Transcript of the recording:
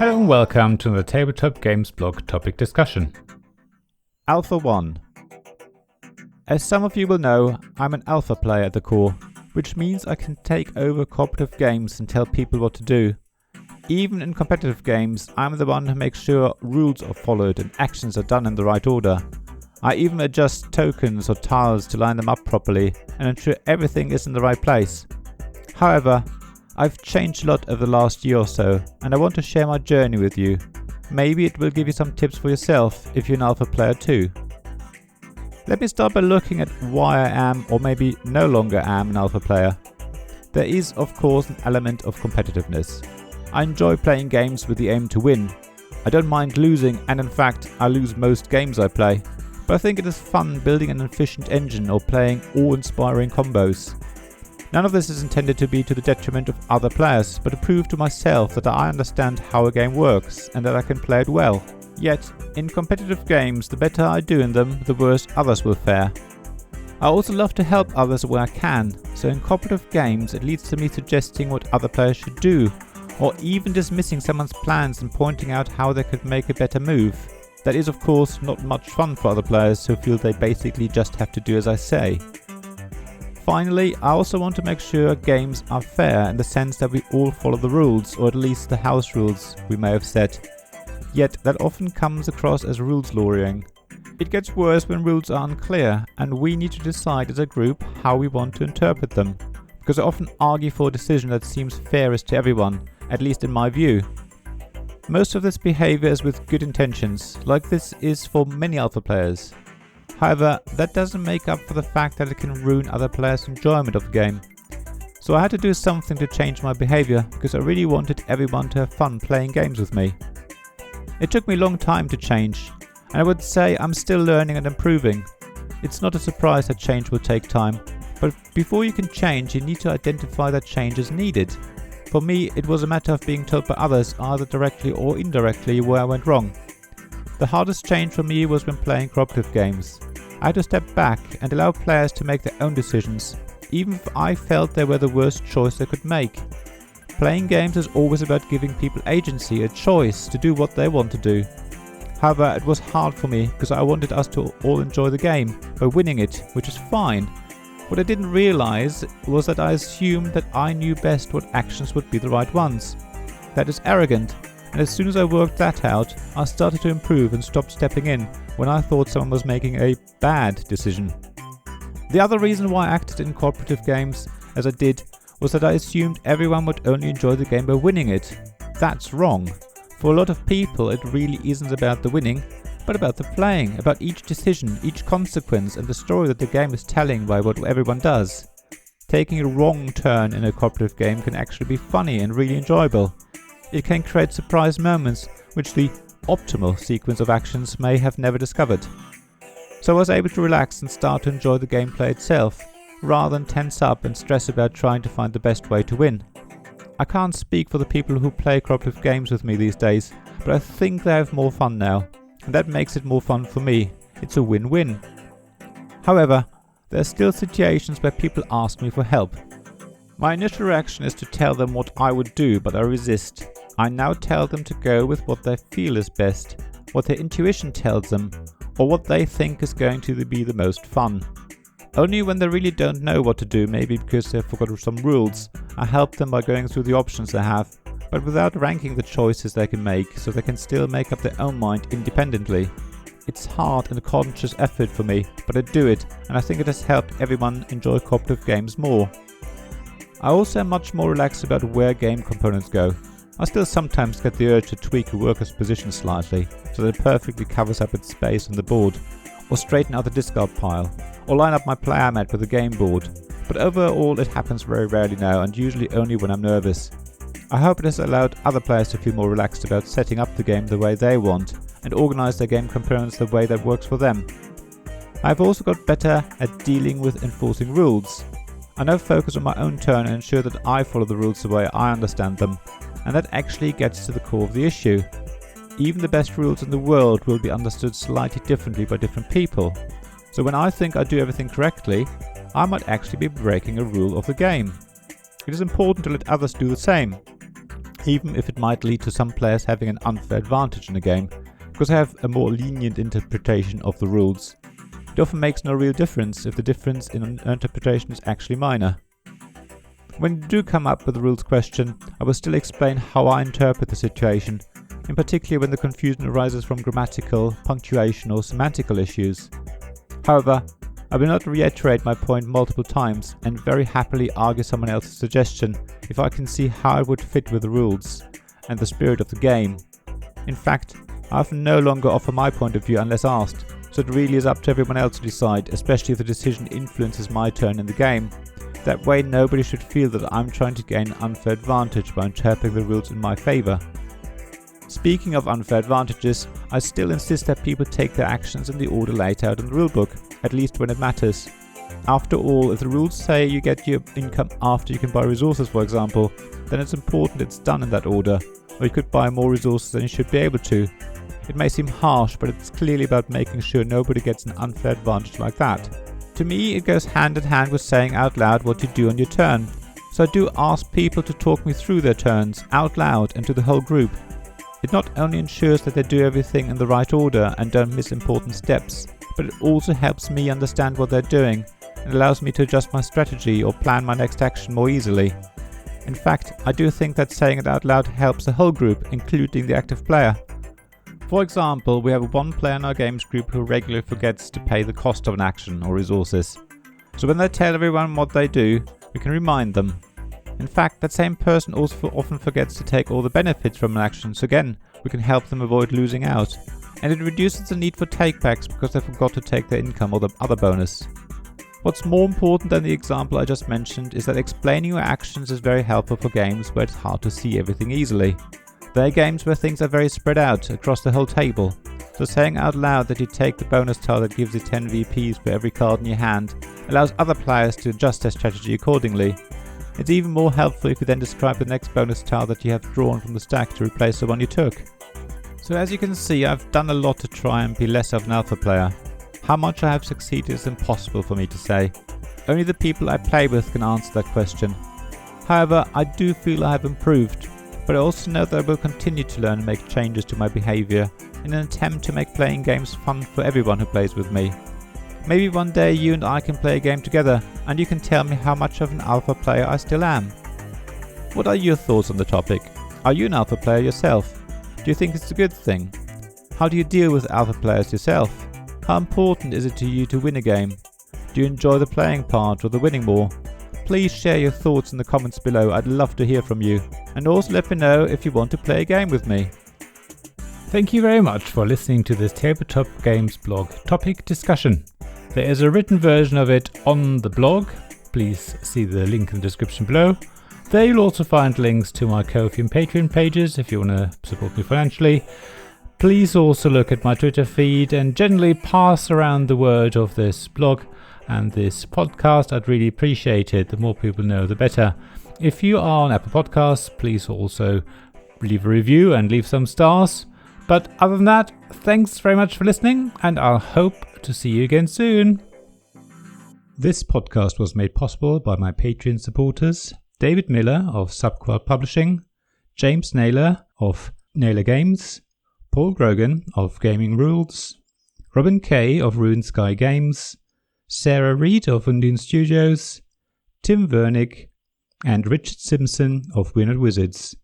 Hello and welcome to the Tabletop Games blog topic discussion. Alpha 1. As some of you will know, I'm an alpha player at the core, which means I can take over cooperative games and tell people what to do. Even in competitive games, I'm the one who makes sure rules are followed and actions are done in the right order. I even adjust tokens or tiles to line them up properly and ensure everything is in the right place. However, I've changed a lot over the last year or so, and I want to share my journey with you. Maybe it will give you some tips for yourself if you're an alpha player too. Let me start by looking at why I am, or maybe no longer am, an alpha player. There is, of course, an element of competitiveness. I enjoy playing games with the aim to win. I don't mind losing, and in fact, I lose most games I play. But I think it is fun building an efficient engine or playing awe-inspiring combos. None of this is intended to be to the detriment of other players, but to prove to myself that I understand how a game works and that I can play it well. Yet, in competitive games, the better I do in them, the worse others will fare. I also love to help others where I can, so in cooperative games it leads to me suggesting what other players should do, or even dismissing someone's plans and pointing out how they could make a better move. That is of course not much fun for other players who feel they basically just have to do as I say. Finally, I also want to make sure games are fair in the sense that we all follow the rules, or at least the house rules we may have set. Yet that often comes across as rules lawyering. It gets worse when rules are unclear, and we need to decide as a group how we want to interpret them, because I often argue for a decision that seems fairest to everyone, at least in my view. Most of this behavior is with good intentions, like this is for many alpha players. However, that doesn't make up for the fact that it can ruin other players' enjoyment of the game. So I had to do something to change my behavior, because I really wanted everyone to have fun playing games with me. It took me a long time to change, and I would say I'm still learning and improving. It's not a surprise that change will take time, but before you can change, you need to identify that change is needed. For me, it was a matter of being told by others, either directly or indirectly, where I went wrong. The hardest change for me was when playing cooperative games. I had to step back and allow players to make their own decisions, even if I felt they were the worst choice they could make. Playing games is always about giving people agency, a choice to do what they want to do. However, it was hard for me because I wanted us to all enjoy the game by winning it, which is fine. What I didn't realize was that I assumed that I knew best what actions would be the right ones. That is arrogant. And as soon as I worked that out, I started to improve and stopped stepping in when I thought someone was making a bad decision. The other reason why I acted in cooperative games as I did was that I assumed everyone would only enjoy the game by winning it. That's wrong. For a lot of people, it really isn't about the winning, but about the playing, about each decision, each consequence, and the story that the game is telling by what everyone does. Taking a wrong turn in a cooperative game can actually be funny and really enjoyable. It can create surprise moments which the optimal sequence of actions may have never discovered. So I was able to relax and start to enjoy the gameplay itself, rather than tense up and stress about trying to find the best way to win. I can't speak for the people who play cooperative games with me these days, but I think they have more fun now, and that makes it more fun for me. It's a win-win. However, there are still situations where people ask me for help. My initial reaction is to tell them what I would do, but I resist. I now tell them to go with what they feel is best, what their intuition tells them, or what they think is going to be the most fun. Only when they really don't know what to do, maybe because they've forgotten some rules, I help them by going through the options they have, but without ranking the choices they can make, so they can still make up their own mind independently. It's hard and a conscious effort for me, but I do it, and I think it has helped everyone enjoy cooperative games more. I also am much more relaxed about where game components go. I still sometimes get the urge to tweak a worker's position slightly, so that it perfectly covers up its space on the board, or straighten out the discard pile, or line up my player mat with the game board, but overall it happens very rarely now, and usually only when I'm nervous. I hope it has allowed other players to feel more relaxed about setting up the game the way they want, and organize their game components the way that works for them. I've also got better at dealing with enforcing rules. I now focus on my own turn and ensure that I follow the rules the way I understand them, and that actually gets to the core of the issue. Even the best rules in the world will be understood slightly differently by different people. So when I think I do everything correctly, I might actually be breaking a rule of the game. It is important to let others do the same. even if it might lead to some players having an unfair advantage in the game, because I have a more lenient interpretation of the rules. It often makes no real difference if the difference in interpretation is actually minor. When you do come up with a rules question, I will still explain how I interpret the situation, in particular when the confusion arises from grammatical, punctuation or semantical issues. However, I will not reiterate my point multiple times and very happily argue someone else's suggestion if I can see how it would fit with the rules and the spirit of the game. In fact, I often no longer offer my point of view unless asked, so it really is up to everyone else to decide, especially if the decision influences my turn in the game. That way nobody should feel that I'm trying to gain an unfair advantage by interpreting the rules in my favour. Speaking of unfair advantages, I still insist that people take their actions in the order laid out in the rulebook, at least when it matters. After all, if the rules say you get your income after you can buy resources, for example, then it's important it's done in that order, or you could buy more resources than you should be able to. It may seem harsh, but it's clearly about making sure nobody gets an unfair advantage like that. To me, it goes hand in hand with saying out loud what you do on your turn. So I do ask people to talk me through their turns, out loud and to the whole group. It not only ensures that they do everything in the right order and don't miss important steps, but it also helps me understand what they're doing and allows me to adjust my strategy or plan my next action more easily. In fact, I do think that saying it out loud helps the whole group, including the active player. For example, we have one player in our games group who regularly forgets to pay the cost of an action or resources. So when they tell everyone what they do, we can remind them. In fact, that same person also often forgets to take all the benefits from an action, so again, we can help them avoid losing out. And it reduces the need for takebacks because they forgot to take their income or the other bonus. What's more important than the example I just mentioned is that explaining your actions is very helpful for games where it's hard to see everything easily. There are games where things are very spread out across the whole table, so saying out loud that you take the bonus tile that gives you 10 VPs for every card in your hand allows other players to adjust their strategy accordingly. It's even more helpful if you then describe the next bonus tile that you have drawn from the stack to replace the one you took. So as you can see, I've done a lot to try and be less of an alpha player. How much I have succeeded is impossible for me to say. Only the people I play with can answer that question. However, I do feel I have improved, but I also know that I will continue to learn and make changes to my behaviour in an attempt to make playing games fun for everyone who plays with me. Maybe one day you and I can play a game together and you can tell me how much of an alpha player I still am. What are your thoughts on the topic? Are you an alpha player yourself? Do you think it's a good thing? How do you deal with alpha players yourself? How important is it to you to win a game? Do you enjoy the playing part or the winning more? Please share your thoughts in the comments below, I'd love to hear from you. And also let me know if you want to play a game with me. Thank you very much for listening to this Tabletop Games blog topic discussion. There is a written version of it on the blog. Please see the link in the description below. There you'll also find links to my Ko-fi and Patreon pages if you want to support me financially. Please also look at my Twitter feed and generally pass around the word of this blog and this podcast. I'd really appreciate it. The more people know, the better. If you are on Apple Podcasts, please also leave a review and leave some stars. But other than that, thanks very much for listening, and I'll hope to see you again soon. This podcast was made possible by my Patreon supporters: David Miller of Subquad Publishing, James Naylor of Naylor Games, Paul Grogan of Gaming Rules, Robin Kay of Ruined Sky Games, Sarah Reed of Undine Studios, Tim Vernick, and Richard Simpson of We're Not Wizards.